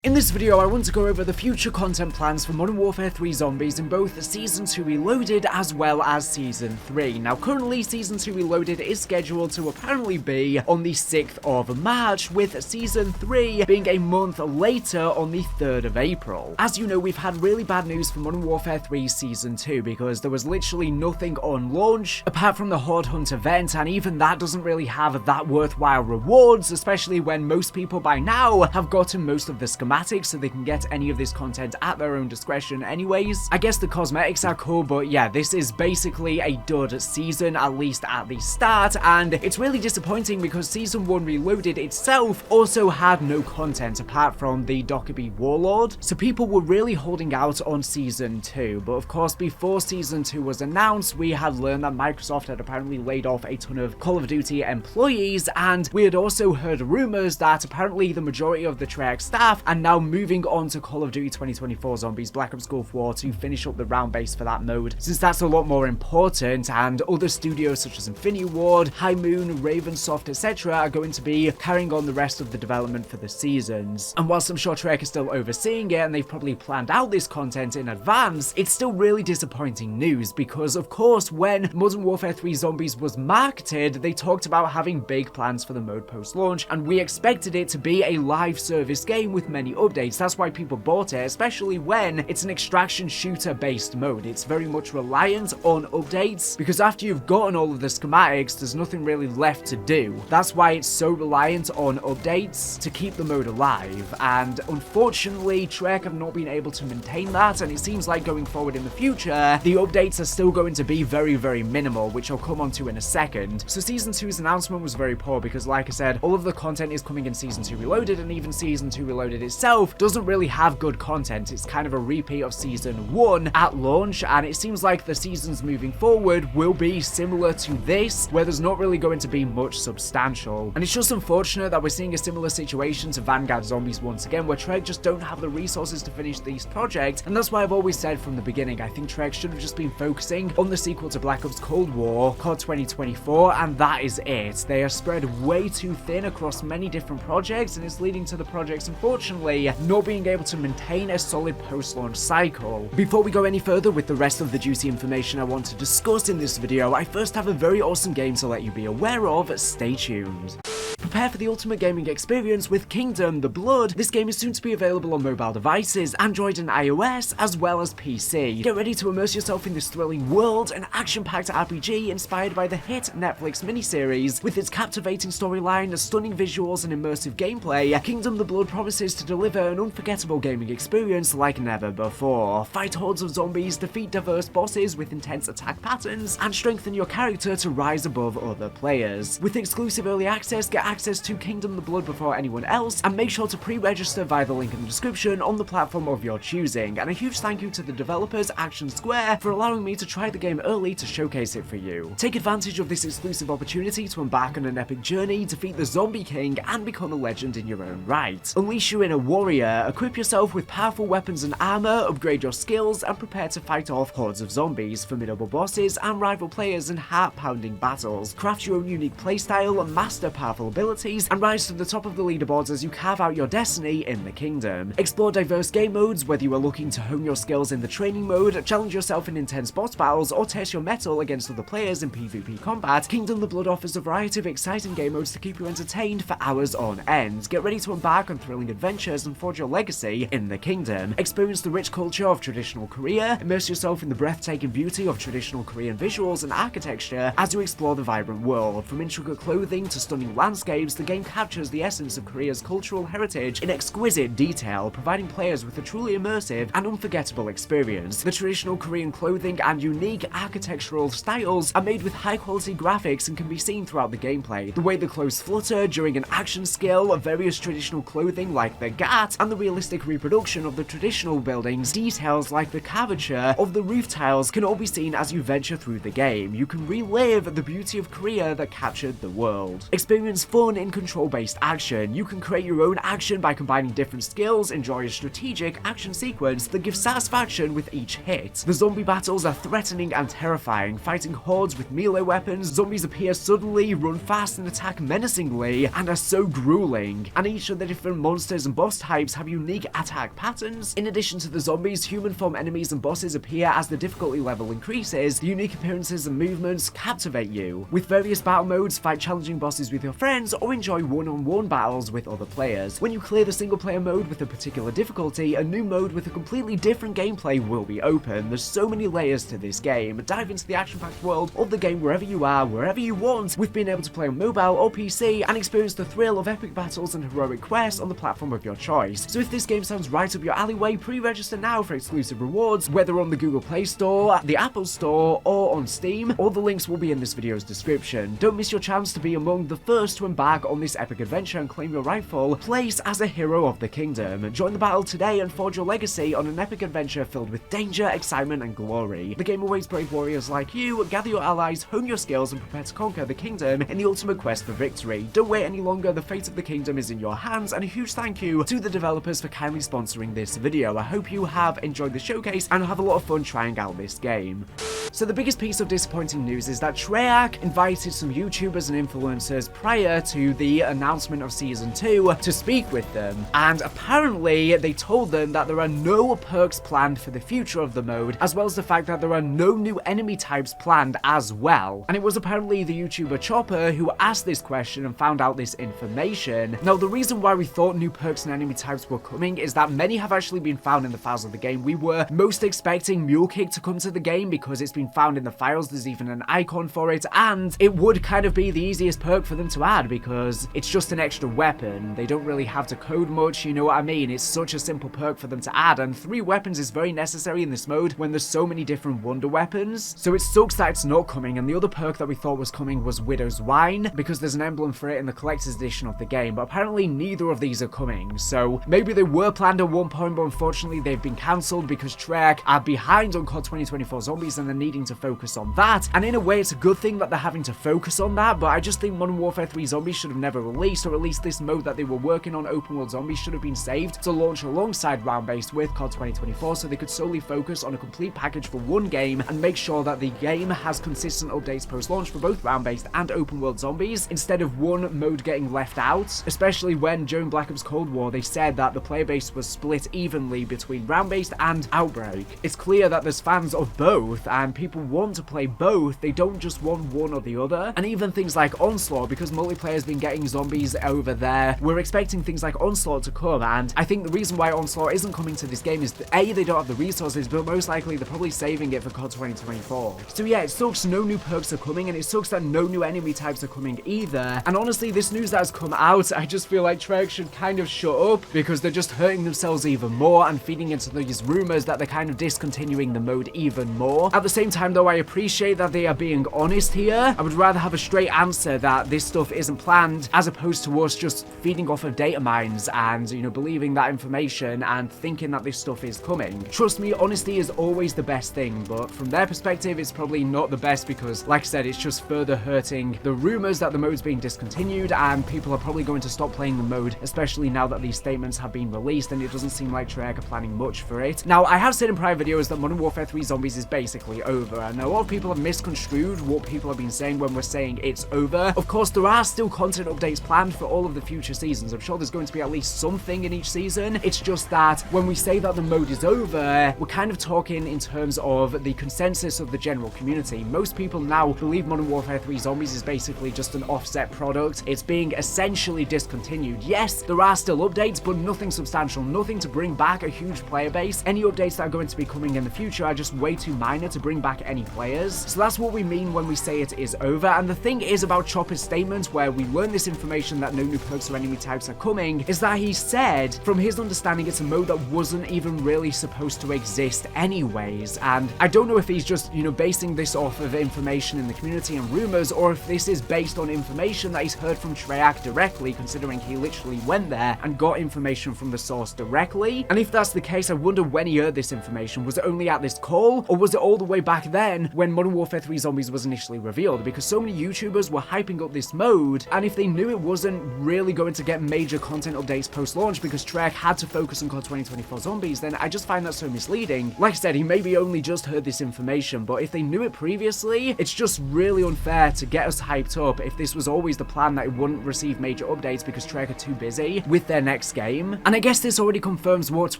In this video, I want to go over the future content plans for Modern Warfare 3 Zombies in both Season 2 Reloaded as well as Season 3. Now, currently, Season 2 Reloaded is scheduled to apparently be on the 6th of March, with Season 3 being a month later on the 3rd of April. As you know, we've had really bad news for Modern Warfare 3 Season 2 because there was literally nothing on launch apart from the Horde Hunt event, and even that doesn't really have that worthwhile rewards, especially when most people by now have gotten most of the schematics so they can get any of this content at their own discretion anyways. I guess the cosmetics are cool, but yeah, this is basically a dud season, at least at the start, and it's really disappointing because Season 1 Reloaded itself also had no content apart from the Dockerby Warlord, so people were really holding out on Season 2, but of course before Season 2 was announced, we had learned that Microsoft had apparently laid off a ton of Call of Duty employees, and we had also heard rumors that apparently the majority of the Treyarch staff are now moving on to Call of Duty 2024 Zombies Black Ops Gulf War to finish up the round base for that mode, since that's a lot more important, and other studios such as Infinity Ward, High Moon, Ravensoft, etc. are going to be carrying on the rest of the development for the seasons. And whilst I'm sure Treyarch is still overseeing it and they've probably planned out this content in advance, it's still really disappointing news because, of course, when Modern Warfare 3 Zombies was marketed, they talked about having big plans for the mode post-launch, and we expected it to be a live service game with many updates. That's why people bought it, especially when it's an extraction shooter based mode. It's very much reliant on updates because after you've gotten all of the schematics, there's nothing really left to do. That's why it's so reliant on updates to keep the mode alive, and unfortunately Treyarch have not been able to maintain that, and it seems like going forward in the future the updates are still going to be very minimal, which I'll come on to in a second. So Season 2's announcement was very poor because, like I said, all of the content is coming in Season 2 Reloaded, and even Season 2 Reloaded itself doesn't really have good content. It's kind of a repeat of Season 1 at launch, and it seems like the seasons moving forward will be similar to this, where there's not really going to be much substantial. And it's just unfortunate that we're seeing a similar situation to Vanguard Zombies once again, where Treyarch just don't have the resources to finish these projects, and that's why I've always said from the beginning, I think Treyarch should have just been focusing on the sequel to Black Ops Cold War, COD 2024, and that is it. They are spread way too thin across many different projects, and it's leading to the projects, unfortunately, not being able to maintain a solid post-launch cycle. Before we go any further with the rest of the juicy information I want to discuss in this video, I first have a very awesome game to let you be aware of. Stay tuned. Prepare for the ultimate gaming experience with Kingdom: The Blood. This game is soon to be available on mobile devices, Android and iOS, as well as PC. Get ready to immerse yourself in this thrilling world, an action-packed RPG inspired by the hit Netflix miniseries. With its captivating storyline, stunning visuals, and immersive gameplay, Kingdom: The Blood promises to deliver an unforgettable gaming experience like never before. Fight hordes of zombies, defeat diverse bosses with intense attack patterns, and strengthen your character to rise above other players. With exclusive early access, get access to Kingdom: The Blood before anyone else, and make sure to pre-register via the link in the description on the platform of your choosing. And a huge thank you to the developers Action Square for allowing me to try the game early to showcase it for you. Take advantage of this exclusive opportunity to embark on an epic journey, defeat the Zombie King, and become a legend in your own right. Unleash your inner warrior, equip yourself with powerful weapons and armor, upgrade your skills, and prepare to fight off hordes of zombies, formidable bosses, and rival players in heart-pounding battles. Craft your own unique playstyle, master powerful abilities, and rise to the top of the leaderboards as you carve out your destiny in the kingdom. Explore diverse game modes, whether you are looking to hone your skills in the training mode, challenge yourself in intense boss battles, or test your mettle against other players in PvP combat. Kingdom: The Blood offers a variety of exciting game modes to keep you entertained for hours on end. Get ready to embark on thrilling adventures and forge your legacy in the kingdom. Experience the rich culture of traditional Korea, immerse yourself in the breathtaking beauty of traditional Korean visuals and architecture as you explore the vibrant world. From intricate clothing to stunning landscapes, the game captures the essence of Korea's cultural heritage in exquisite detail, providing players with a truly immersive and unforgettable experience. The traditional Korean clothing and unique architectural styles are made with high-quality graphics and can be seen throughout the gameplay. The way the clothes flutter during an action skill, various traditional clothing like the gat, and the realistic reproduction of the traditional buildings, details like the curvature of the roof tiles can all be seen as you venture through the game. You can relive the beauty of Korea that captured the world. Experience fun, fun in control-based action. You can create your own action by combining different skills, enjoy a strategic action sequence that gives satisfaction with each hit. The zombie battles are threatening and terrifying, fighting hordes with melee weapons. Zombies appear suddenly, run fast and attack menacingly, and are so grueling. And each of the different monsters and boss types have unique attack patterns. In addition to the zombies, human form enemies and bosses appear as the difficulty level increases. The unique appearances and movements captivate you. With various battle modes, fight challenging bosses with your friends or enjoy one-on-one battles with other players. When you clear the single player mode with a particular difficulty, a new mode with a completely different gameplay will be open. There's so many layers to this game. Dive into the action-packed world of the game wherever you are, wherever you want, with being able to play on mobile or PC and experience the thrill of epic battles and heroic quests on the platform of your choice. So if this game sounds right up your alleyway, pre-register now for exclusive rewards, whether on the Google Play Store, the Apple Store, or on Steam. All the links will be in this video's description. Don't miss your chance to be among the first to embark on this epic adventure and claim your rightful place as a hero of the kingdom. Join the battle today and forge your legacy on an epic adventure filled with danger, excitement, and glory. The game awaits brave warriors like you. Gather your allies, hone your skills, and prepare to conquer the kingdom in the ultimate quest for victory. Don't wait any longer, the fate of the kingdom is in your hands, and a huge thank you to the developers for kindly sponsoring this video. I hope you have enjoyed the showcase and have a lot of fun trying out this game. So the biggest piece of disappointing news is that Treyarch invited some YouTubers and influencers prior to the announcement of Season 2 to speak with them, and apparently they told them that there are no perks planned for the future of the mode, as well as the fact that there are no new enemy types planned as well. And it was apparently the YouTuber Chopper who asked this question and found out this information. Now, the reason why we thought new perks and enemy types were coming is that many have actually been found in the files of the game. We were most expecting Mule Kick to come to the game because it's been found in the files. There's even an icon for it, and it would kind of be the easiest perk for them to add because it's just an extra weapon. They don't really have to code much, you know what I mean? It's such a simple perk for them to add, and 3 weapons is very necessary in this mode when there's so many different wonder weapons. So it sucks that it's not coming. And the other perk that we thought was coming was Widow's Wine, because there's an emblem for it in the collector's edition of the game, but apparently neither of these are coming. So maybe they were planned at one point, but unfortunately they've been cancelled because Treyarch are behind on COD 2024 Zombies and they're needing to focus on that. And in a way it's a good thing that they're having to focus on that, but I just think Modern Warfare 3 Zombies should have never released, or at least this mode that they were working on, Open World Zombies, should have been saved to launch alongside round-based with COD 2024 so they could solely focus on a complete package for one game and make sure that the game has consistent updates post-launch for both round-based and Open World Zombies, instead of one mode getting left out, especially when during Black Ops Cold War they said that the player base was split evenly between round-based and Outbreak. It's clear that there's fans of both and people want to play both. They don't just want one or the other. And even things like Onslaught, because multiplayer's been getting zombies over there, we're expecting things like Onslaught to come, and I think the reason why Onslaught isn't coming to this game is that A, they don't have the resources, but most likely they're probably saving it for COD 2024. So yeah, it sucks no new perks are coming, and it sucks that no new enemy types are coming either. And honestly, this news that has come out, I just feel like Treyarch should kind of shut up, because they're just hurting themselves even more and feeding into these rumors that they're kind of discontinuing the mode even more. At the same time though, I appreciate that they are being honest here. I would rather have a straight answer that this stuff isn't planned, as opposed to us just feeding off of data mines and, you know, believing that information and thinking that this stuff is coming. Trust me, honesty is always the best thing, but from their perspective, it's probably not the best because, like I said, it's just further hurting the rumors that the mode's being discontinued, and people are probably going to stop playing the mode, especially now that these statements have been released, and it doesn't seem like Treyarch are planning much for it. Now, I have said in prior videos that Modern Warfare 3 Zombies is basically over, and a lot of people have misconstrued what people have been saying when we're saying it's over. Of course, there are still content updates planned for all of the future seasons. I'm sure there's going to be at least something in each season. It's just that when we say that the mode is over, we're kind of talking in terms of the consensus of the general community. Most people now believe Modern Warfare 3 Zombies is basically just an offset product. It's being essentially discontinued. Yes, there are still updates, but nothing substantial, nothing to bring back a huge player base. Any updates that are going to be coming in the future are just way too minor to bring back any players. So that's what we mean when we say it is over. And the thing is about Chopper's statement, where we learn this information that no new perks or enemy types are coming, is that he said, from his understanding, it's a mode that wasn't even really supposed to exist anyways. And I don't know if he's just, you know, basing this off of information in the community and rumors, or if this is based on information that he's heard from Treyarch directly, considering he literally went there and got information from the source directly. And if that's the case, I wonder when he heard this information. Was it only at this call, or was it all the way back then when Modern Warfare 3 Zombies was initially revealed? Because so many YouTubers were hyping up this mode, and if they knew it wasn't really going to get major content updates post-launch because Treyarch had to focus on COD 2024 Zombies, then I just find that so misleading. Like I said, he maybe only just heard this information, but if they knew it previously, it's just really unfair to get us hyped up if this was always the plan that it wouldn't receive major updates because Treyarch are too busy with their next game. And I guess this already confirms what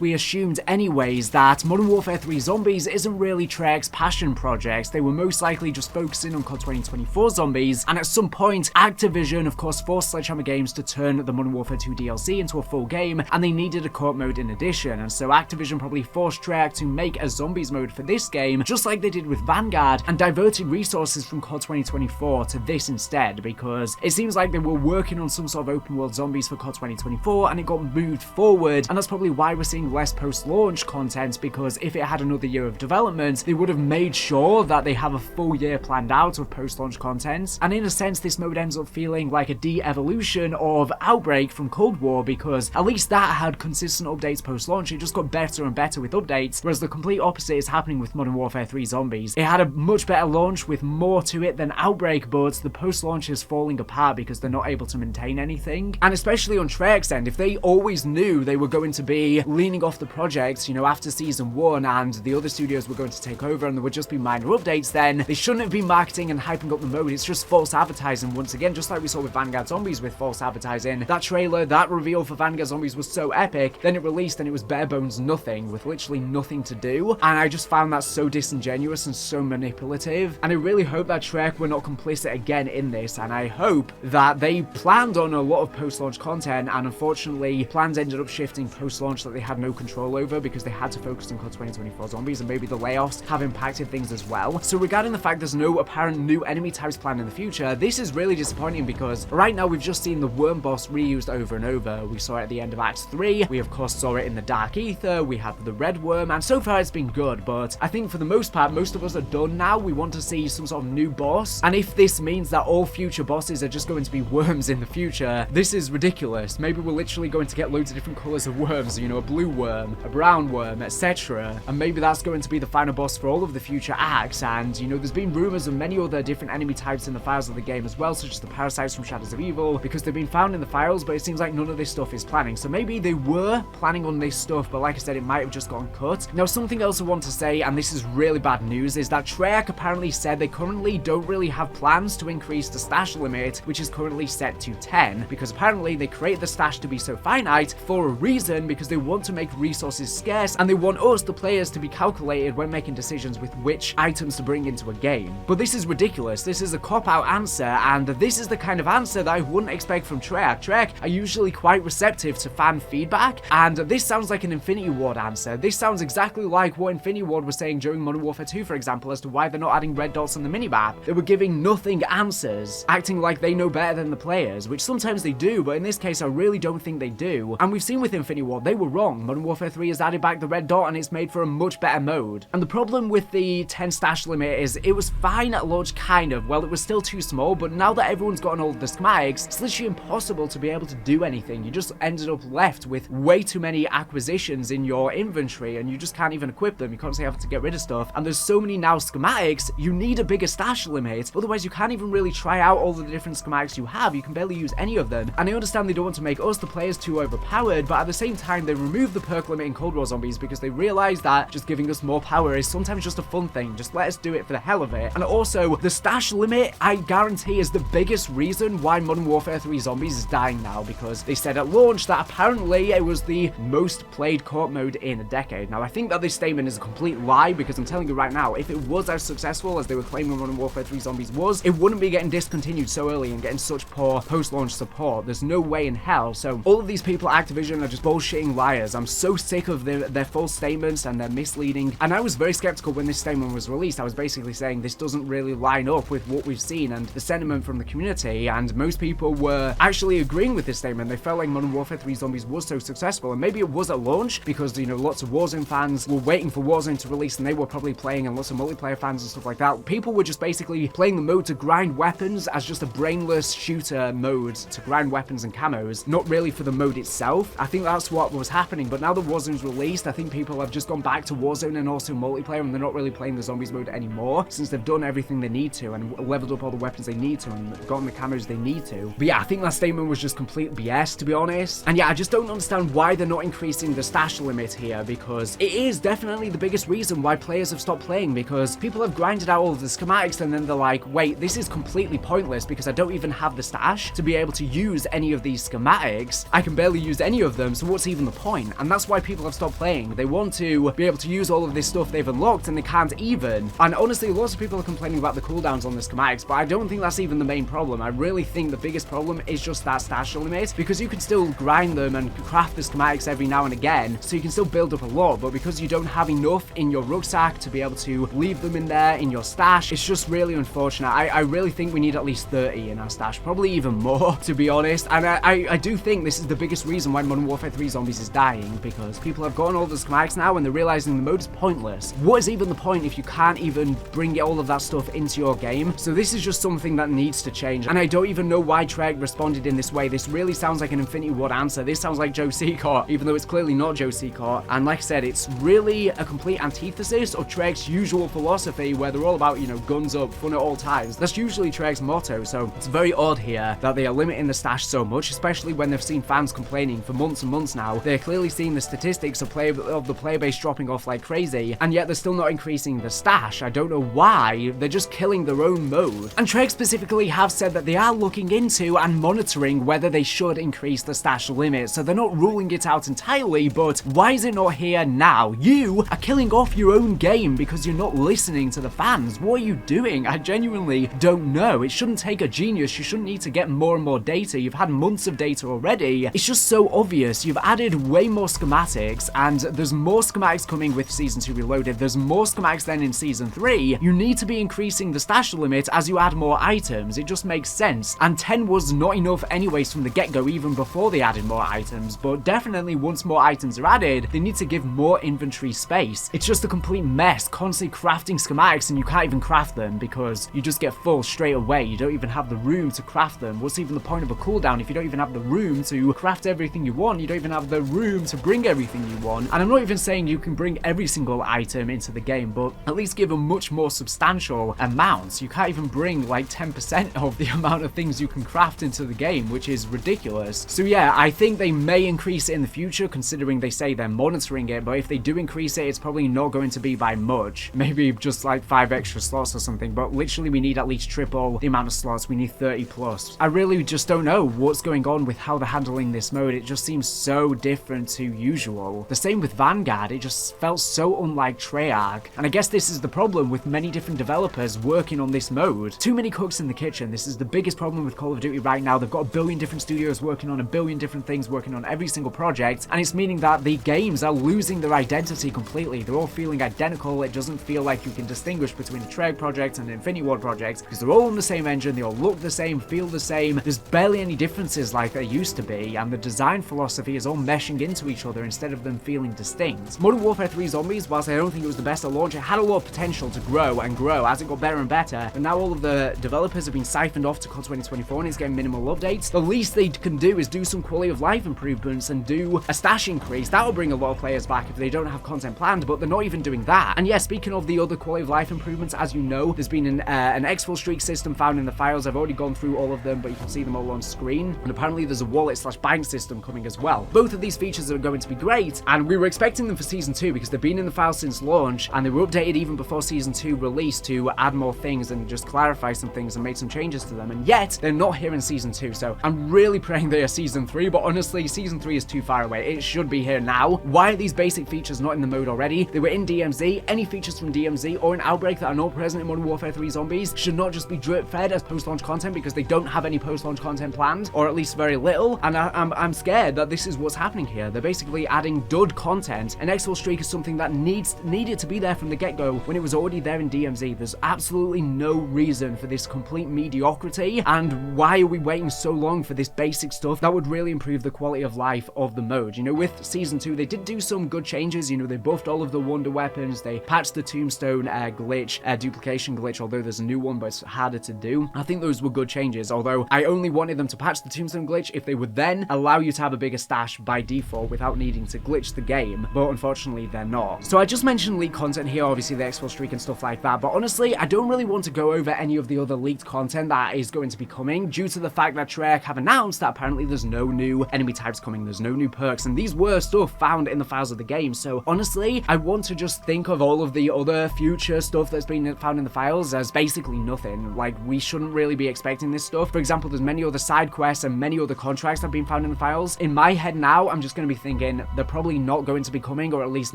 we assumed anyways, that Modern Warfare 3 Zombies isn't really Treyarch's passion project. They were most likely just focusing on COD 2024 Zombies, and at some point, Activision, of course, forced Sledgehammer Games to turn the Modern Warfare 2 DLC into a full game, and they needed a co-op mode in addition, and so Activision probably forced Treyarch to make a Zombies mode for this game, just like they did with Vanguard, and diverted resources from COD 2024 to this instead, because it seems like they were working on some sort of open world Zombies for COD 2024, and it got moved forward, and that's probably why we're seeing less post-launch content, because if it had another year of development, they would have made sure that they have a full year planned out of post-launch content, and in a sense, this mode ends up feeling like a de-evolution of Outbreak from Cold War, because at least that had consistent updates post-launch. It just got better and better with updates, whereas the complete opposite is happening with Modern Warfare 3 Zombies. It had a much better launch with more to it than Outbreak, but the post-launch is falling apart because they're not able to maintain anything. And especially on Treyarch's end, if they always knew they were going to be leaning off the project, you know, after Season 1 and the other studios were going to take over and there would just be minor updates, then they shouldn't have been marketing and hyping up the mode. It's just false advertising once again, just like we saw with Vanguard Zombies with false advertising. That trailer, that reveal for Vanguard Zombies was so epic, then it released and it was bare bones nothing, with literally nothing to do, and I just found that so disingenuous and so manipulative, and I really hope that Treyarch were not complicit again in this, and I hope that they planned on a lot of post-launch content, and unfortunately plans ended up shifting post-launch that they had no control over because they had to focus on COD 2024 Zombies, and maybe the layoffs have impacted things as well. So regarding the fact there's no apparent new enemy types planned in the future, this is really disappointing because right now we've just seen the worm boss reused over and over. We saw it at the end of Act 3, we of course saw it in the Dark Aether, we have the red worm, and so far it's been good, but I think for the most part, most of us are done now. We want to see some sort of new boss, and if this means that all future bosses are just going to be worms in the future, this is ridiculous. Maybe we're literally going to get loads of different colors of worms, you know, a blue worm, a brown worm, etc. And maybe that's going to be the final boss for all of the future acts, and you know, there's been rumors of many other different enemy types in the files of the game as well, such as the parasites from Shadows of Evil, because they've been found in the files, but it seems like none of this stuff is planning. So maybe they were planning on this stuff, but like I said, it might have just gotten cut. Now, something else I want to say, and this is really bad news, is that Treyarch apparently said they currently don't really have plans to increase the stash limit, which is currently set to 10, because apparently they create the stash to be so finite for a reason, because they want to make resources scarce, and they want us, the players, to be calculated when making decisions with which items to bring into a game. But this is ridiculous. This is a cop-out answer, and this is the kind of answer that I wouldn't expect from Treyarch. Treyarch are usually quite receptive to fan feedback, and this sounds like an Infinity Ward answer. This sounds exactly like what Infinity Ward was saying during Modern Warfare 2, for example, as to why they're not adding red dots on the minimap. They were giving nothing answers, acting like they know better than the players, which sometimes they do, but in this case I really don't think they do. And we've seen with Infinity Ward, they were wrong. Modern Warfare 3 has added back the red dot and it's made for a much better mode. And the problem with the 10 stash limit is it was fine at launch, kind of. Well, it was still too small, but now that everyone's gotten all of the schematics, it's literally impossible to be able to do anything. You just ended up left with way too many acquisitions in your inventory, and you just can't even equip them. You constantly have to get rid of stuff, and there's so many now schematics, you need a bigger stash limit, otherwise you can't even really try out all of the different schematics you have. You can barely use any of them, and I understand they don't want to make us, the players, too overpowered, but at the same time they removed the perk limit in Cold War Zombies because they realized that just giving us more power is sometimes just a fun thing. Just let us do it for the hell of it. And also, the stash limit, I guarantee, is the biggest reason why Modern Warfare 3 Zombies is dying now, because they said at launch that apparently it was the most played co-op mode in a decade. Now, I think that this statement is a complete lie, because I'm telling you right now, if it was as successful as they were claiming Modern Warfare 3 Zombies was, it wouldn't be getting discontinued so early and getting such poor post-launch support. There's no way in hell. So all of these people at Activision are just bullshitting liars. I'm so sick of their false statements and their misleading, and I was very skeptical when this statement was released. I was basically saying this doesn't really line up with what we've seen and the sentiment from the community, and most people were actually agreeing with this statement. They felt like Modern Warfare 3 Zombies was so successful, and maybe it was at launch because, you know, lots of Warzone fans were waiting for Warzone to release and they were probably playing, and lots of multiplayer fans and stuff like that. People were just basically playing the mode to grind weapons as just a brainless shooter mode to grind weapons and camos, not really for the mode itself. I think that's what was happening, but now that Warzone's released, I think people have just gone back to Warzone and also multiplayer, and they're not really playing the Zombies mode anymore since they've done everything they need to and leveled up all the weapons they need to and gotten the camos as they need to. But yeah, I think that statement was just complete BS, to be honest. And yeah, I just don't understand why they're not increasing the stash limit here, because it is definitely the biggest reason why players have stopped playing, because people have grinded out all of the schematics and then they're like, wait, this is completely pointless because I don't even have the stash to be able to use any of these schematics. I can barely use any of them, so what's even the point? And that's why people have stopped playing. They want to be able to use all of this stuff they've unlocked and they can't even. And honestly, lots of people are complaining about the cooldowns on the schematics, but I don't think that's even the main problem. I really think the biggest problem is just that stash limit, because you can still grind them and craft the schematics every now and again, so you can still build up a lot, but because you don't have enough in your rucksack to be able to leave them in there in your stash, it's just really unfortunate. I really think we need at least 30 in our stash, probably even more, to be honest. And I do think this is the biggest reason why Modern Warfare 3 Zombies is dying, because people have gotten all the schematics now and they're realizing the mode is pointless. What is even the point if you can't even bring all of that stuff into your game? So this is just something that needs to change, and I don't even know why Treyarch responded in this way. This really sounds like an Infinity Ward answer. This sounds like Joe Secot, even though it's clearly not Joe Secot. And like I said, it's really a complete antithesis of Treyarch's usual philosophy, where they're all about, you know, guns up, fun at all times. That's usually Treyarch's motto, so it's very odd here that they are limiting the stash so much, especially when they've seen fans complaining for months and months now. They're clearly seeing the statistics of the player base dropping off like crazy, and yet they're still not increasing the stash. I don't know why. They're just killing their own mode. And Treyarch specifically have said that they are looking into and monitoring whether they should increase the stash limit, so they're not ruling it out entirely, but why is it not here now? You are killing off your own game because you're not listening to the fans. What are you doing? I genuinely don't know. It shouldn't take a genius. You shouldn't need to get more and more data. You've had months of data already. It's just so obvious. You've added way more schematics, and there's more schematics coming with Season 2 Reloaded. There's more schematics than in Season 3. You need to be increasing the stash limit as you add more items. It just makes sense. And 10 was not enough anyways from the get-go, even before they added more items, but definitely once more items are added, they need to give more inventory space. It's just a complete mess, constantly crafting schematics, and you can't even craft them because you just get full straight away. You don't even have the room to craft them. What's even the point of a cooldown if you don't even have the room to craft everything you want? You don't even have the room to bring everything you want. And I'm not even saying you can bring every single item into the game, but at least give a much more substantial amount. You can't even bring like 10% of the amount of things you can craft into the game, which is ridiculous. So yeah, I think they may increase it in the future, considering they say they're monitoring it, but if they do increase it, it's probably not going to be by much. Maybe just like 5 extra slots or something, but literally we need at least triple the amount of slots. We need 30 plus. I really just don't know what's going on with how they're handling this mode. It just seems so different to usual. The same with Vanguard. It just felt so unlike Treyarch, and I guess this is the problem with many different developers working on this mode. Too many cooks in the kitchen. This is the biggest problem with Call of Duty right now. They've got a billion different studios working on a billion different things, working on every single project, and it's meaning that the games are losing their identity completely. They're all feeling identical. It doesn't feel like you can distinguish between a Treyarch project and an Infinity Ward project, because they're all on the same engine, they all look the same, feel the same. There's barely any differences like there used to be, and the design philosophy is all meshing into each other instead of them feeling distinct. Modern Warfare 3 Zombies, whilst I don't think it was the best at launch, it had a lot of potential to grow and grow as it got better and better, but now all of the developers have been siphoned off to COD 2024 and it's getting minimal updates. The least they can do is do some quality of life improvements and do a stash increase. That will bring a lot of players back if they don't have content planned, but they're not even doing that. And yeah, speaking of the other quality of life improvements, as you know, there's been an exfil streak system found in the files. I've already gone through all of them, but you can see them all on screen. And apparently there's a wallet/bank system coming as well. Both of these features are going to be great, and we were expecting them for Season 2 because they've been in the files since launch, and they were updated even before Season 2 released to add more things and just clarify some things and make some changes to them, and yet they're not here in Season 2, so I'm really praying they are Season 3, but honestly, Season 3 is too far away. It should be here now. Why are these basic features not in the mode already? They were in DMZ. Any features from DMZ or in Outbreak that are not present in Modern Warfare 3 Zombies should not just be drip-fed as post-launch content, because they don't have any post-launch content planned, or at least very little, and I'm scared that this is what's happening here. They're basically adding dud content. An exfil streak is something that needed to be there from the get-go when it was already there in DMZ. There's absolutely no reason for this complete mediocrity, and why are we waiting so long for this basic stuff that would really improve the quality of life of the mode? You know, with Season 2, they did do some good changes. You know, they buffed all of the wonder weapons, they patched the tombstone glitch, duplication glitch, although there's a new one, but it's harder to do. I think those were good changes, although I only wanted them to patch the tombstone glitch if they would then allow you to have a bigger stash by default without needing to glitch the game, but unfortunately they're not. So I just mentioned leaked content here, obviously the exfil streak and stuff like that, but honestly, I don't really want to go over any of the other leaked content that is going going to be coming due to the fact that Treyarch have announced that apparently there's no new enemy types coming, there's no new perks, and these were stuff found in the files of the game. So honestly, I want to just think of all of the other future stuff that's been found in the files as basically nothing. Like, we shouldn't really be expecting this stuff. For example, there's many other side quests and many other contracts that have been found in the files. In my head now, I'm just going to be thinking they're probably not going to be coming, or at least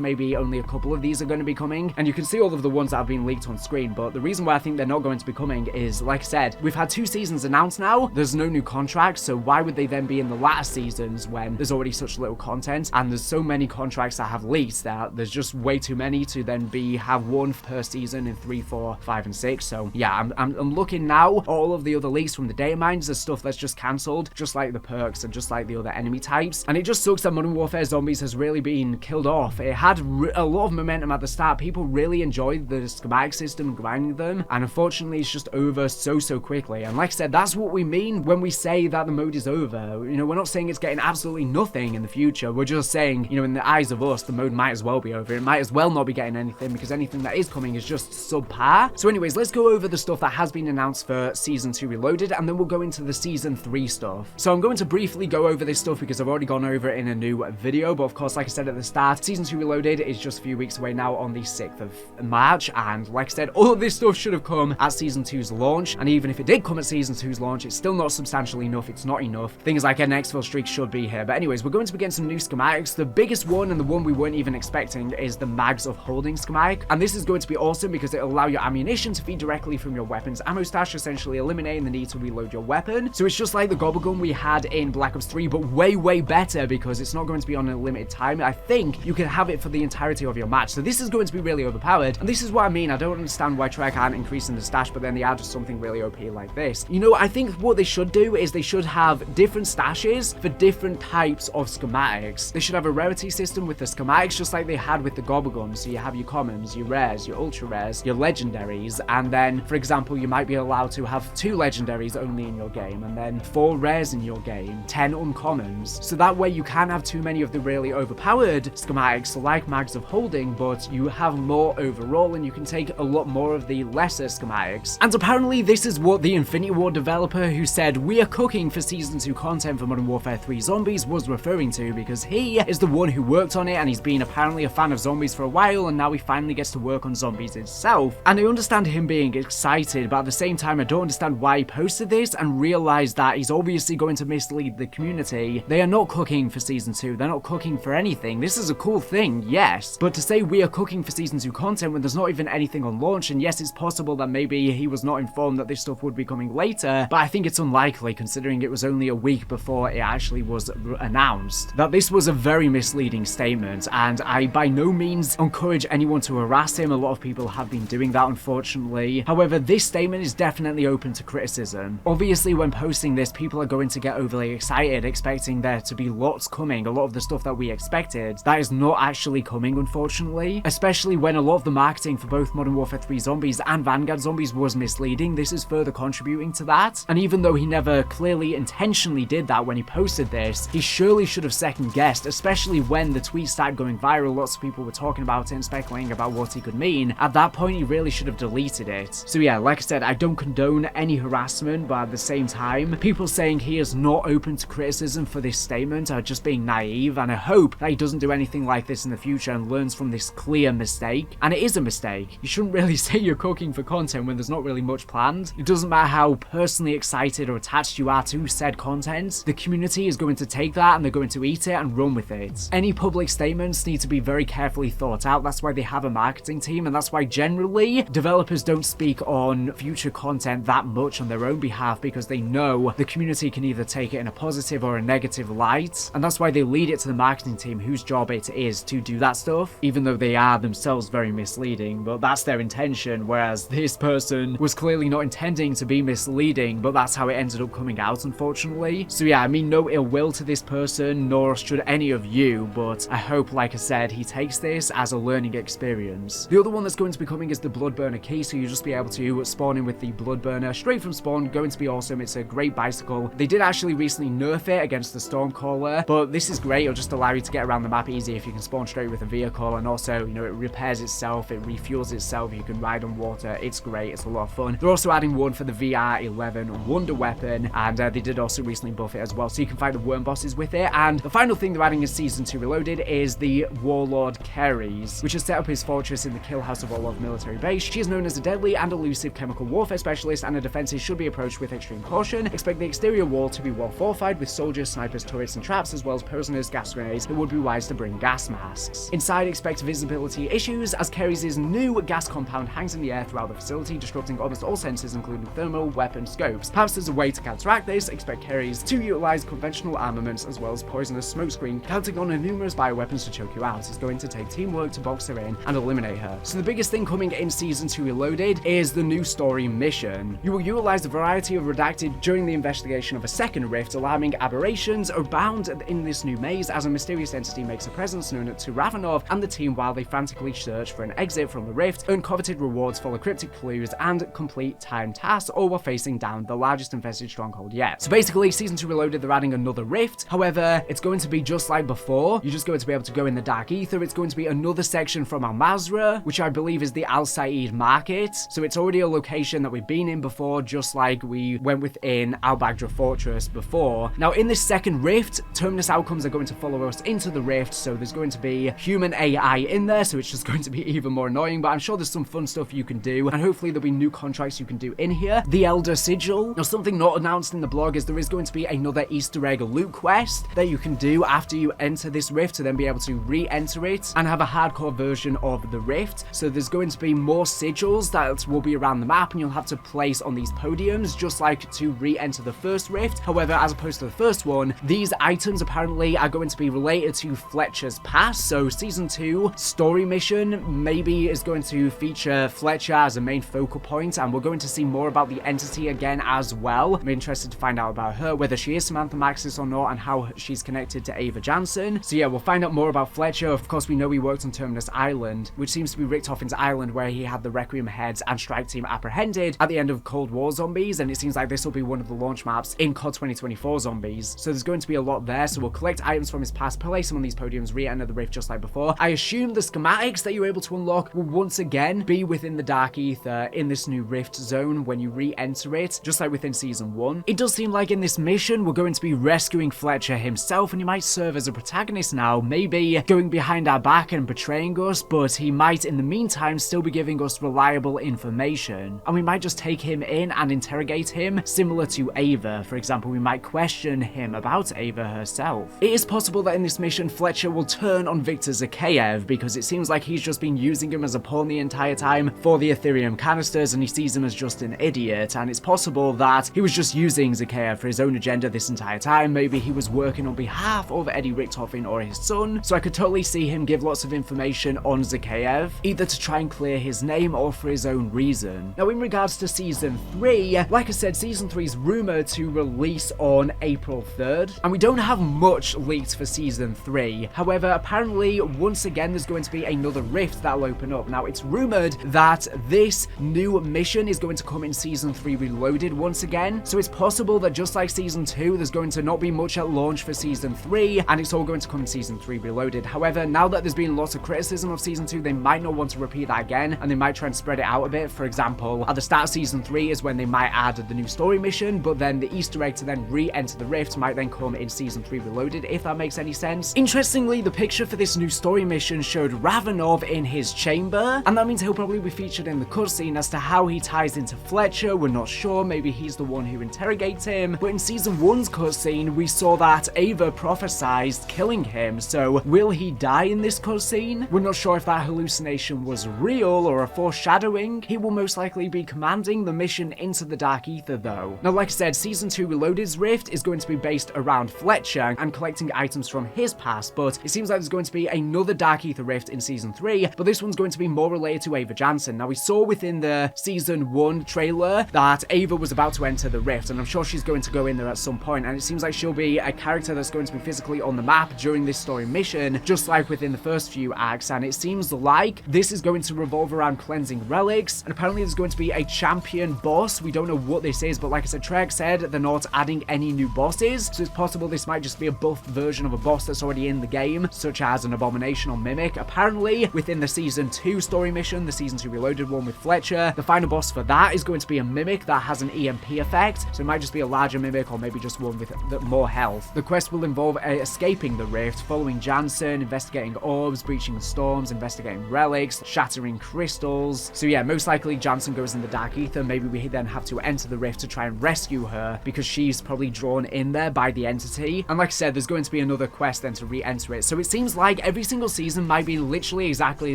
maybe only a couple of these are going to be coming. And you can see all of the ones that have been leaked on screen, but the reason why I think they're not going to be coming is, like I said, we've had 2 seasons announced now. There's no new contracts, so why would they then be in the latter seasons when there's already such little content? And there's so many contracts that have leaked that there's just way too many to then have one per season in 3, 4, 5, and 6. So yeah, I'm looking now at all of the other leaks from the data mines. There's stuff that's just cancelled, just like the perks and just like the other enemy types. And it just sucks that Modern Warfare Zombies has really been killed off. It had a lot of momentum at the start. People really enjoyed the schematic system, grinding them, and unfortunately it's just over so quickly. And like I said, that's what we mean when we say that the mode is over. You know, we're not saying it's getting absolutely nothing in the future. We're just saying, you know, in the eyes of us, the mode might as well be over. It might as well not be getting anything, because anything that is coming is just subpar. So anyways, let's go over the stuff that has been announced for Season 2 Reloaded, and then we'll go into the Season 3 stuff. So I'm going to briefly go over this stuff because I've already gone over it in a new video, but of course, like I said at the start, Season 2 Reloaded is just a few weeks away now on the 6th of March, and like I said, all of this stuff should have come at Season 2's launch, and even if it did come at Season 2's launch, it's still not substantial enough. It's not enough. Things like an exfil streak should be here. But anyways, we're going to begin some new schematics. The biggest one, and the one we weren't even expecting, is the mags of holding schematic, and this is going to be awesome because it'll allow your ammunition to feed directly from your weapon's ammo stash, essentially eliminating the need to reload your weapon. So it's just like the gobble gun we had in Black Ops 3, but way better, because it's not going to be on a limited time. I think you can have it for the entirety of your match. So this is going to be really overpowered, and this is what I mean. I don't understand why Treyarch aren't increasing the stash, but then they add something really OP like this. You know, I think what they should do is they should have different stashes for different types of schematics. They should have a rarity system with the schematics, just like they had with the gobble guns. So you have your commons, your rares, your ultra rares, your legendaries, and then, for example, you might be allowed to have 2 legendaries only in your game, and then 4 rares in your game, 10 uncommons. So that way you can't have too many of the really overpowered schematics like mags of holding, but you have more overall, and you can take a lot more of the lesser schematics. And apparently this is what the Infinity Ward developer who said we are cooking for Season 2 content for Modern Warfare 3 Zombies was referring to, because he is the one who worked on it, and he's been apparently a fan of zombies for a while, and now he finally gets to work on zombies itself. And I understand him being excited, but at the same time I don't understand why he posted this, and realized that he's obviously going to mislead the community. They are not cooking for Season 2, they're not cooking for anything. This is a cool thing, yes, but to say we are cooking for Season 2 content when there's not even anything on launch, and yes, it's possible that maybe he was not informed that this stuff would be coming later, but I think it's unlikely, considering it was only a week before it actually was announced. That this was a very misleading statement, and I by no means encourage anyone to harass him. A lot of people have been doing that, unfortunately. However, this statement is definitely open to criticism. Obviously, when posting this, people are going to get overly excited, expecting there to be lots coming, a lot of the stuff that we expected. That is not actually coming, unfortunately, especially when a lot of the marketing for both Modern Warfare 3 Zombies and Vanguard Zombies was misleading. This is further contributing to that, and even though he never clearly intentionally did that when he posted this, he surely should have second guessed, especially when the tweet started going viral. Lots of people were talking about it and speculating about what he could mean. At that point, he really should have deleted it. So yeah, like I said, I don't condone any harassment, but at the same time, people saying he is not open to criticism for this statement are just being naive, and I hope that he doesn't do anything like this in the future and learns from this clear mistake. And it is a mistake. You shouldn't really say you're cooking for content when there's not really much planned. It doesn't matter how personally excited or attached you are to said content, the community is going to take that and they're going to eat it and run with it. Any public statements need to be very carefully thought out. That's why they have a marketing team, and that's why generally developers don't speak on future content that much on their own behalf, because they know the community can either take it in a positive or a negative light, and that's why they lead it to the marketing team, whose job it is to do that stuff, even though they are themselves very misleading. But that's their intention, whereas this person was clearly not intending to be misleading, but that's how it ended up coming out, unfortunately. So yeah, I mean, no ill will to this person, nor should any of you, but I hope, like I said, he takes this as a learning experience. The other one that's going to be coming is the Bloodburner key, so you'll just be able to spawn in with the Bloodburner straight from spawn. Going to be awesome. It's a great bicycle. They did actually recently nerf it against the Stormcaller, but this is great. It'll just allow you to get around the map easy if you can spawn straight with a vehicle, and also, you know, it repairs itself, it refuels itself, you can ride on water. It's great. It's a lot of fun. They're also adding one for the VR 11 Wonder Weapon, and they did also recently buff it as well, so you can fight the worm bosses with it. And the final thing they're adding in Season 2 Reloaded is the Warlord Keres, which has set up his fortress in the Kill House of Orlov military base. She is known as a deadly and elusive chemical warfare specialist, and her defenses should be approached with extreme caution. Expect the exterior wall to be well fortified with soldiers, snipers, turrets, and traps, as well as prisoners, gas grenades. It would be wise to bring gas masks. Inside, expect visibility issues, as Keres' new gas compound hangs in the air throughout the facility, disrupting almost all senses, including thermal, weapon, scopes. Perhaps as a way to counteract this, expect Keres to utilize conventional armaments as well as poisonous smokescreen, counting on her numerous bioweapons to choke you out. It's going to take teamwork to box her in and eliminate her. So the biggest thing coming in Season 2 Reloaded is the new story mission. You will utilize a variety of redacted during the investigation of a second rift. Alarming aberrations are bound in this new maze as a mysterious entity makes a presence known to Ravenov and the team while they frantically search for an exit from the rift, earn coveted rewards, follow cryptic clues, and complete timed tasks, all while facing down the largest infested stronghold yet. So basically, Season 2 Reloaded, they're adding another rift. However, it's going to be just like before. You're just going to be able to go in the Dark Aether. It's going to be another section from Al Mazrah, which I believe is the Al Said market. So it's already a location that we've been in before, just like we went within Al Baghdra Fortress before. Now, in this second rift, Terminus outcomes are going to follow us into the rift, so there's going to be human AI in there, so it's just going to be even more annoying, but I'm sure there's some fun stuff you can do, and hopefully there'll be new contracts you can do in here. The Elder Sigil. Now, something not announced in the blog is there is going to be another Easter egg loot quest that you can do after you enter this rift to then be able to re-enter it and have a hardcore version of the rift. So there's going to be more sigils that will be around the map, and you'll have to place on these podiums just like to re-enter the first rift. However, as opposed to the first one, these items apparently are going to be related to Fletcher's past. So Season 2 story mission maybe is going to feature Fletcher as a main focal point, and we're going to see more about the entity again as well. I'm interested to find out about her, whether she is Samantha Maxis or not, and how she's connected to Ava Jansen. So yeah, we'll find out more about Fletcher. Of course, we know he worked on Terminus Island, which seems to be Richtofen's island, where he had the Requiem heads and strike team apprehended at the end of Cold War Zombies, and it seems like this will be one of the launch maps in COD 2024 Zombies. So there's going to be a lot there, so we'll collect items from his past, place them on these podiums, re-enter the rift just like before. I assume the schematics that you're able to unlock will once again be within the Dark Aether in this new rift zone when you re-enter it, just like within Season 1. It does seem like in this mission we're going to be rescuing Fletcher himself, and he might serve as a protagonist now, maybe going behind our back and betraying us, but he might in the meantime still be giving us reliable information, and we might just take him in and interrogate him, similar to Ava. For example, we might question him about Ava herself. It is possible that in this mission Fletcher will turn on Viktor Zakhaev, because it seems like he's just been using him as a pawn the entire time for the Ethereum canisters, and he sees him as just an idiot, and it's possible that he was just using Zakhaev for his own agenda this entire time. Maybe he was working on behalf of Eddie Richtofen or his son, so I could totally see him give lots of information on Zakhaev, either to try and clear his name or for his own reason. Now, in regards to Season 3, like I said, Season 3 is rumored to release on April 3rd, and we don't have much leaked for Season 3. However, apparently, once again, there's going to be another rift that'll open up. Now, it's rumored that this new mission is going to come in Season 3 Reloaded once again, so it's possible that just like Season 2, there's going to not be much at launch for Season 3, and it's all going to come in Season 3 Reloaded. However, now that there's been lots of criticism of Season 2, they might not want to repeat that again, and they might try and spread it out a bit. For example, at the start of Season 3 is when they might add the new story mission, but then the Easter egg to then re-enter the rift might then come in Season 3 Reloaded, if that makes any sense. Interestingly, the picture for this new story mission showed Ravenov in his chamber, and that means he'll probably be featured in the cutscene. As to how he ties into Fletcher, we're not sure. Maybe he's the one who interrogates him, but in Season 1's cutscene, we saw that Ava prophesized killing him, so will he die in this cutscene? We're not sure if that hallucination was real or a foreshadowing. He will most likely be commanding the mission into the Dark Aether though. Now, like I said, Season 2 Reloaded's rift is going to be based around Fletcher and collecting items from his past, but it seems like there's going to be another Dark Aether rift in Season 3, but this one's going to be more related to Ava Jansen. Now, we saw within the Season 1 trailer that Ava was about to enter the rift, and I'm sure she's going to go in there at some point, and it seems like she'll be a character that's going to be physically on the map during this story mission, just like within the first few acts, and it seems like this is going to revolve around cleansing relics, and apparently there's going to be a champion boss. We don't know what this is, but like I said, Treyarch said they're not adding any new bosses, so it's possible this might just be a buffed version of a boss that's already in the game, such as an Abomination or Mimic. Apparently, within the Season 2 story mission, the Season 2 Reloaded one with Fletcher, the final boss for that is going to be a Mimic that that has an EMP effect, so it might just be a larger mimic or maybe just one with more health. The quest will involve escaping the rift, following Jansen, investigating orbs, breaching storms, investigating relics, shattering crystals. So yeah, most likely Jansen goes in the Dark Aether. Maybe we then have to enter the rift to try and rescue her because she's probably drawn in there by the entity. And like I said, there's going to be another quest then to re-enter it. So it seems like every single season might be literally exactly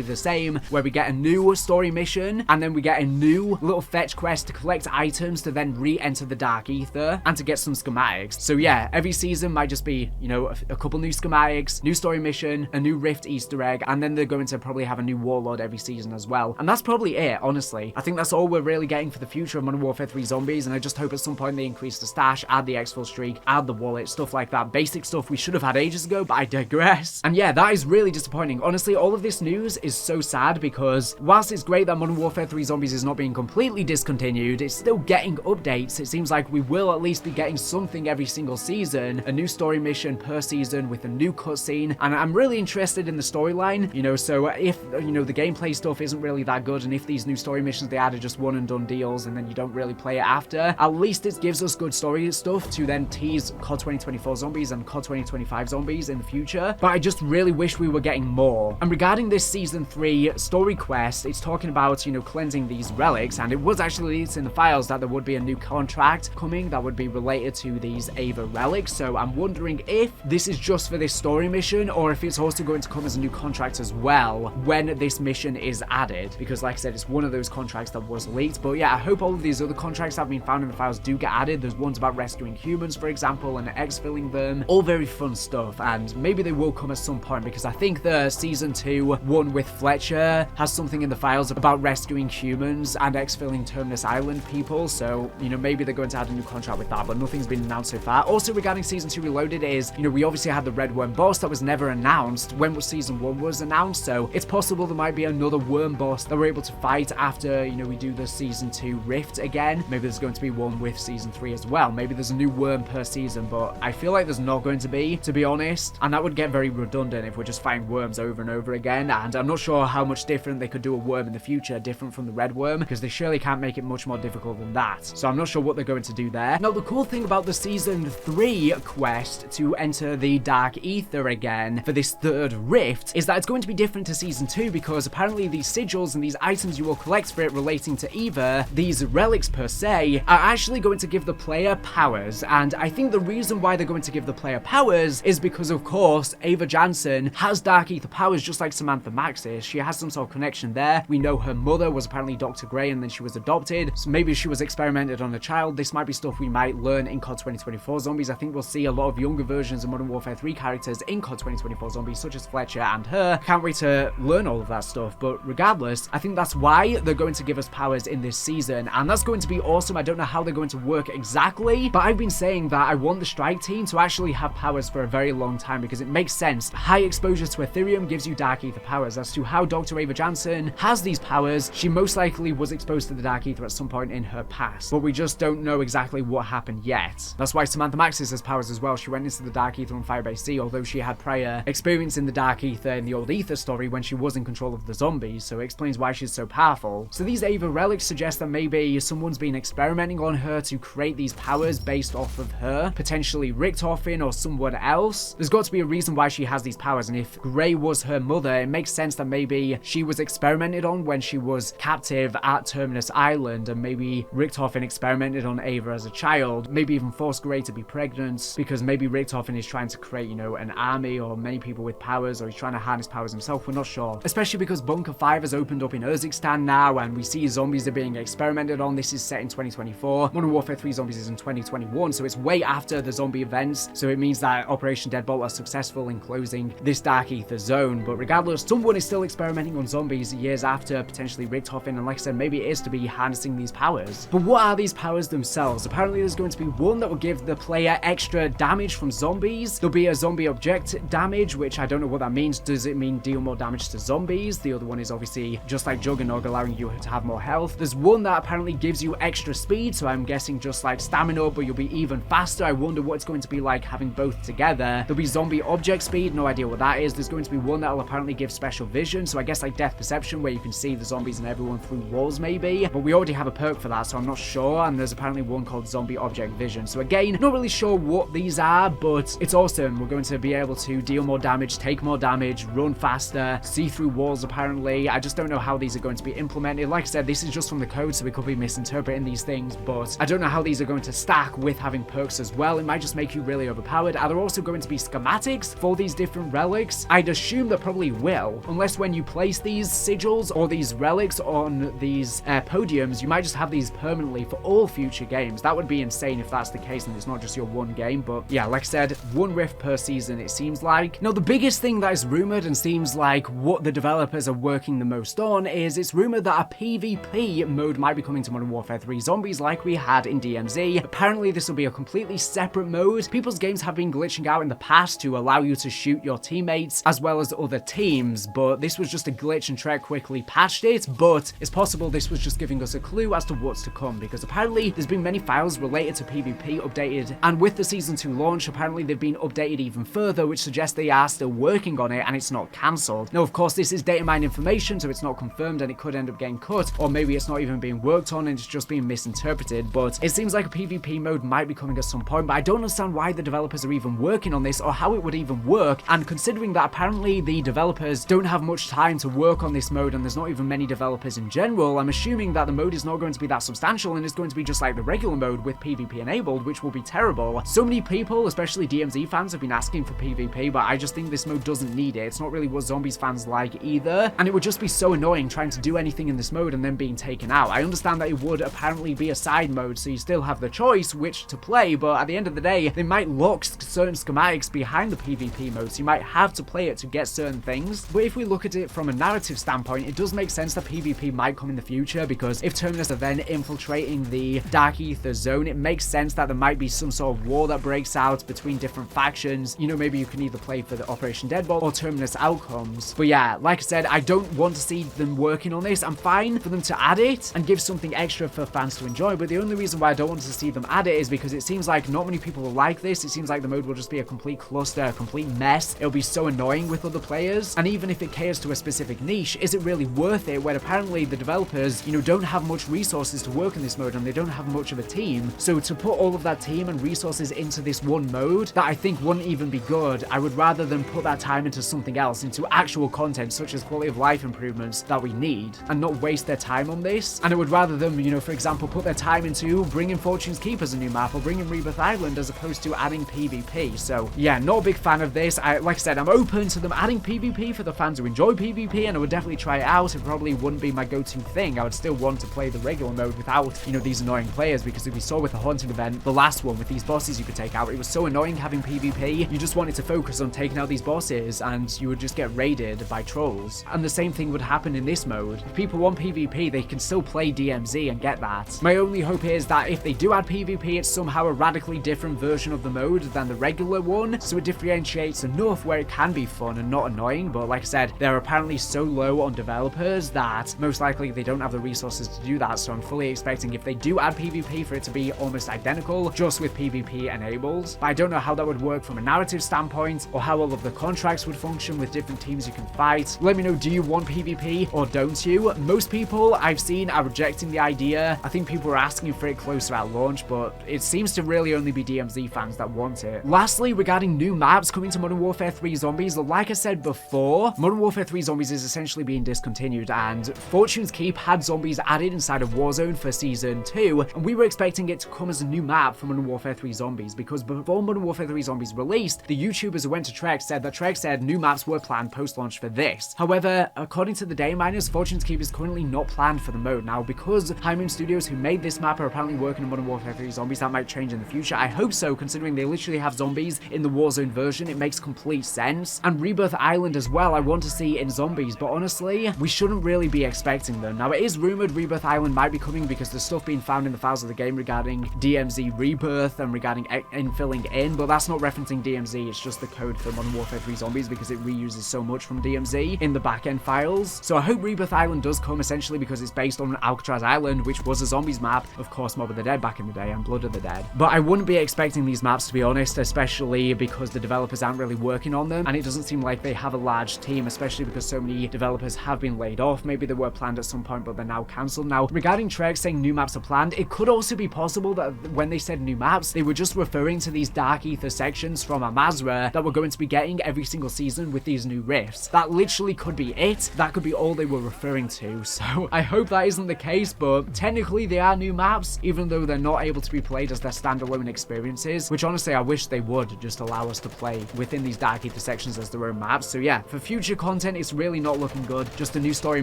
the same, where we get a new story mission and then we get a new little fetch quest to collect items to then re-enter the Dark Aether and to get some schematics. So yeah, every season might just be, you know, a couple new schematics, new story mission, a new rift Easter egg, and then they're going to probably have a new warlord every season as well. And that's probably it, honestly. I think that's all we're really getting for the future of Modern Warfare 3 Zombies, and I just hope at some point they increase the stash, add the exfil streak, add the wallet, stuff like that. Basic stuff we should have had ages ago, but I digress. And yeah, that is really disappointing. Honestly, all of this news is so sad because whilst it's great that Modern Warfare 3 Zombies is not being completely discontinued, it's still getting updates. It seems like we will at least be getting something every single season, a new story mission per season with a new cutscene, and I'm really interested in the storyline, you know, so if, you know, the gameplay stuff isn't really that good, and if these new story missions they add are just one and done deals and then you don't really play it after, at least it gives us good story stuff to then tease COD 2024 Zombies and COD 2025 Zombies in the future. But I just really wish we were getting more. And regarding this season 3 story quest, it's talking about, you know, cleansing these relics, and it was actually leaked in the files that there would be a new contract coming that would be related to these Ava relics. So I'm wondering if this is just for this story mission or if it's also going to come as a new contract as well when this mission is added, because like I said, it's one of those contracts that was leaked. But yeah, I hope all of these other contracts that have been found in the files do get added. There's ones about rescuing humans, for example, and exfilling them. All very fun stuff, and maybe they will come at some point, because I think the season 2 one with Fletcher has something in the files about rescuing humans and exfilling Terminus Island people. So, you know, maybe they're going to add a new contract with that, but nothing's been announced so far. Also, regarding season 2 Reloaded is, you know, we obviously had the Red Worm boss that was never announced when season 1 was announced, so it's possible there might be another worm boss that we're able to fight after, you know, we do the season 2 Rift again. Maybe there's going to be one with season 3 as well. Maybe there's a new worm per season, but I feel like there's not going to be honest, and that would get very redundant if we're just fighting worms over and over again, and I'm not sure how much different they could do a worm in the future, different from the red worm, because they surely can't make it much more difficult than that. So I'm not sure what they're going to do there. Now, the cool thing about the season 3 quest to enter the Dark Aether again for this third rift is that it's going to be different to season 2, because apparently these sigils and these items you will collect for it relating to Eva, these relics per se, are actually going to give the player powers. And I think the reason why they're going to give the player powers is because, of course, Ava Jansen has Dark Aether powers just like Samantha Maxis. She has some sort of connection there. We know her mother was apparently Dr. Grey and then she was adopted, so maybe she was experimented on a child. This might be stuff we might learn in COD 2024 Zombies. I think we'll see a lot of younger versions of Modern Warfare 3 characters in COD 2024 Zombies, such as Fletcher and her. Can't wait to learn all of that stuff, but regardless, I think that's why they're going to give us powers in this season, and that's going to be awesome. I don't know how they're going to work exactly, but I've been saying that I want the strike team to actually have powers for a very long time, because it makes sense. High exposure to Ethereum gives you Dark Aether powers. As to how Dr. Ava Jansen has these powers, she most likely was exposed to the Dark Aether at some point in her past, but we just don't know exactly what happened yet. That's why Samantha Maxis has powers as well. She went into the Dark Aether on Firebase C, although she had prior experience in the Dark Aether in the old Aether story when she was in control of the zombies, so it explains why she's so powerful. So these Ava relics suggest that maybe someone's been experimenting on her to create these powers based off of her, potentially Richtofen or someone else. There's got to be a reason why she has these powers, and if Grey was her mother, it makes sense that maybe she was experimented on when she was captive at Terminus Island, and maybe Richtofen experimented on Ava as a child, maybe even forced Grey to be pregnant, because maybe Richtofen is trying to create, you know, an army or many people with powers, or he's trying to harness powers himself. We're not sure, especially because Bunker 5 has opened up in Urzikstan now, and we see zombies are being experimented on. This is set in 2024. Modern Warfare 3 Zombies is in 2021, so it's way after the zombie events, so it means that Operation Deadbolt are successful in closing this Dark Aether zone. But regardless, someone is still experimenting on zombies years after, potentially Richtofen, and like I said, maybe it is to be harnessing these powers. But what are these powers themselves? Apparently there's going to be one that will give the player extra damage from zombies. There'll be a zombie object damage, which I don't know what that means. Does it mean deal more damage to zombies? The other one is obviously just like Juggernog, allowing you to have more health. There's one that apparently gives you extra speed, so I'm guessing just like stamina, but you'll be even faster. I wonder what it's going to be like having both together. There'll be zombie object speed, no idea what that is. There's going to be one that'll apparently give special vision, so I guess like depth perception, where you can see the zombies and everyone through walls maybe, but we already have a perk for that, so so I'm not sure, and there's apparently one called Zombie Object Vision. So again, not really sure what these are, but it's awesome. We're going to be able to deal more damage, take more damage, run faster, see through walls apparently. I just don't know how these are going to be implemented. Like I said, this is just from the code, so we could be misinterpreting these things, but I don't know how these are going to stack with having perks as well. It might just make you really overpowered. Are there also going to be schematics for these different relics? I'd assume there probably will, unless when you place these sigils or these relics on these podiums, you might just have these permanently for all future games. That would be insane if that's the case and it's not just your one game. But yeah, like I said, one rift per season it seems like. Now the biggest thing that is rumored and seems like what the developers are working the most on is it's rumored that a PvP mode might be coming to Modern Warfare 3 Zombies like we had in DMZ. Apparently this will be a completely separate mode. People's games have been glitching out in the past to allow you to shoot your teammates as well as other teams, but this was just a glitch and Treyarch quickly patched it. But it's possible this was just giving us a clue as to what's to come, because apparently there's been many files related to PvP updated, and with the Season 2 launch apparently they've been updated even further, which suggests they are still working on it and it's not cancelled. Now of course this is data mine information, so it's not confirmed and it could end up getting cut, or maybe it's not even being worked on and it's just being misinterpreted, but it seems like a PvP mode might be coming at some point. But I don't understand why the developers are even working on this or how it would even work, and considering that apparently the developers don't have much time to work on this mode and there's not even many developers in general, I'm assuming that the mode is not going to be that substantial and it's going to be just like the regular mode with PvP enabled, which will be terrible. So many people, especially DMZ fans, have been asking for PvP, but I just think this mode doesn't need it. It's not really what Zombies fans like either, and it would just be so annoying trying to do anything in this mode and then being taken out. I understand that it would apparently be a side mode, so you still have the choice which to play, but at the end of the day, they might lock certain schematics behind the PvP mode, so you might have to play it to get certain things. But if we look at it from a narrative standpoint, it does make sense that PvP might come in the future, because if Terminus are then infiltrating the Dark Aether zone, it makes sense that there might be some sort of war that breaks out between different factions. You know, maybe you can either play for the Operation Deadbolt or Terminus outcomes. But yeah, like I said, I don't want to see them working on this. I'm fine for them to add it and give something extra for fans to enjoy, but the only reason why I don't want to see them add it is because it seems like not many people will like this. It seems like the mode will just be a complete cluster, a complete mess. It'll be so annoying with other players, and even if it caters to a specific niche, is it really worth it when apparently the developers, you know, don't have much resources to work in this mode and they don't have much of a team? So to put all of that team and resources into this one mode that I think wouldn't even be good, I would rather than put that time into something else, into actual content such as quality of life improvements that we need, and not waste their time on this. And I would rather them, you know, for example, put their time into bringing Fortune's Keep as a new map or bringing Rebirth Island as opposed to adding PvP. So yeah, not a big fan of this. Like I said, I'm open to them adding PvP for the fans who enjoy PvP, and I would definitely try it out. It probably wouldn't be my go-to thing. I would still want to play the regular mode without, you know, these annoying players, because as we saw with the Haunted event, the last one with these bosses you could take out, it was so annoying having PvP. You just wanted to focus on taking out these bosses and you would just get raided by trolls. And the same thing would happen in this mode. If people want PvP, they can still play DMZ and get that. My only hope is that if they do add PvP, it's somehow a radically different version of the mode than the regular one, so it differentiates enough where it can be fun and not annoying. But like I said, they're apparently so low on developers that most likely they don't have the resources to do that, so I'm fully expecting if they do add PvP for it to be almost identical, just with PvP enabled. But I don't know how that would work from a narrative standpoint, or how all of the contracts would function with different teams you can fight. Let me know, do you want PvP or don't you? Most people I've seen are rejecting the idea. I think people are asking for it closer at launch, but it seems to really only be DMZ fans that want it. Lastly, regarding new maps coming to Modern Warfare 3 Zombies, like I said before, Modern Warfare 3 Zombies is essentially being discontinued, and Fortune's Keep had zombies added inside of Warzone for Season 2, and we were expecting it to come as a new map for Modern Warfare 3 Zombies, because before Modern Warfare 3 Zombies released, the YouTubers who went to Treyarch said that Treyarch said new maps were planned post-launch for this. However, according to the data miners, Fortune's Keep is currently not planned for the mode. Now, because High Moon Studios, who made this map, are apparently working on Modern Warfare 3 Zombies, that might change in the future. I hope so, considering they literally have zombies in the Warzone version. It makes complete sense. And Rebirth Island as well, I want to see in Zombies, but honestly, we shouldn't really be expecting them. Now, it is rumored Rebirth Island might be coming because there's stuff being found in the files of the game regarding DMZ Rebirth and regarding infilling in, but that's not referencing DMZ, it's just the code for Modern Warfare 3 Zombies because it reuses so much from DMZ in the back-end files. So I hope Rebirth Island does come, essentially because it's based on Alcatraz Island, which was a Zombies map, of course, Mob of the Dead back in the day, and Blood of the Dead. But I wouldn't be expecting these maps, to be honest, especially because the developers aren't really working on them, and it doesn't seem like they have a large team, especially because so many developers have been laid off. Maybe they were planned at some point, but they're now cancelled. Now, regarding Treyarch Treyarch saying new maps are planned, it could also be possible that when they said new maps, they were just referring to these Dark Aether sections from Amazra that we're going to be getting every single season with these new rifts. That literally could be it. That could be all they were referring to. So I hope that isn't the case, but technically they are new maps, even though they're not able to be played as their standalone experiences, which honestly I wish they would just allow us to play within these Dark Aether sections as their own maps. So yeah, for future content, it's really not looking good. Just a new story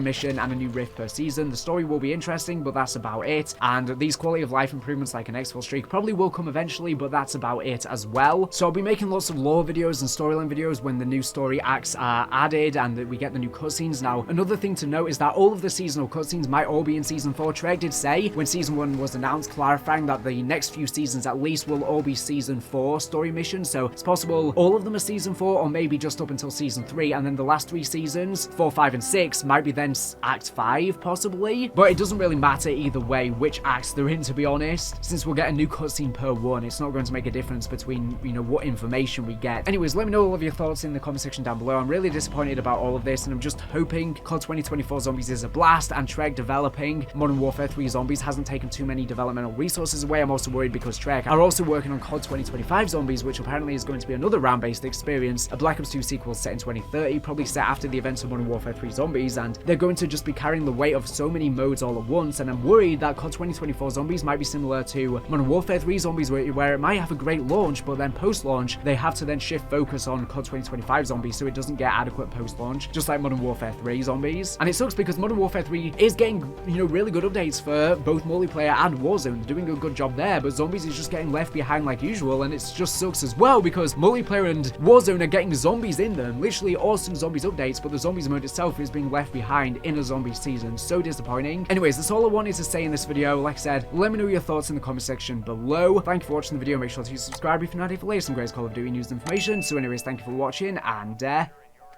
mission and a new rift per season. The story will be interesting, but that's about it. And these quality of life improvements like an exfil streak probably will come eventually, but that's about it as well. So I'll be making lots of lore videos and storyline videos when the new story acts are added and that we get the new cutscenes. Now, another thing to note is that all of the seasonal cutscenes might all be in Season 4. Treyarch did say when Season 1 was announced, clarifying that the next few seasons at least will all be Season 4 story missions. So it's possible all of them are Season 4 or maybe just up until Season 3, and then the last 3 seasons, 4, 5, and 6, might be then Act 5 possibly. But it doesn't really matter either way which acts they're in, to be honest. Since we'll get a new cutscene per one, it's not going to make a difference between, you know, what information we get. Anyways, let me know all of your thoughts in the comment section down below. I'm really disappointed about all of this, and I'm just hoping COD 2024 Zombies is a blast, and Treyarch developing Modern Warfare 3 Zombies hasn't taken too many developmental resources away. I'm also worried because Treyarch are also working on COD 2025 Zombies, which apparently is going to be another round-based experience, a Black Ops 2 sequel set in 2030, probably set after the events of Modern Warfare 3 Zombies, and they're going to just be carrying the weight of so many modes all at once, and I'm worried that COD 2024 Zombies might be similar to Modern Warfare 3 Zombies, where it might have a great launch, but then post-launch, they have to then shift focus on COD 2025 Zombies, so it doesn't get adequate post-launch, just like Modern Warfare 3 Zombies. And it sucks because Modern Warfare 3 is getting, you know, really good updates for both multiplayer and Warzone, doing a good job there, but Zombies is just getting left behind like usual, and it just sucks as well because multiplayer and Warzone are getting zombies in them, literally awesome Zombies updates, but the Zombies mode itself is being left behind in a Zombies season. So disappointing. Anyways, that's all I wanted to say in this video. Like I said, let me know your thoughts in the comment section below. Thank you for watching the video. Make sure to subscribe if you're not here for latest and greatest Call of Duty news and information. So anyways, thank you for watching, and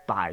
bye.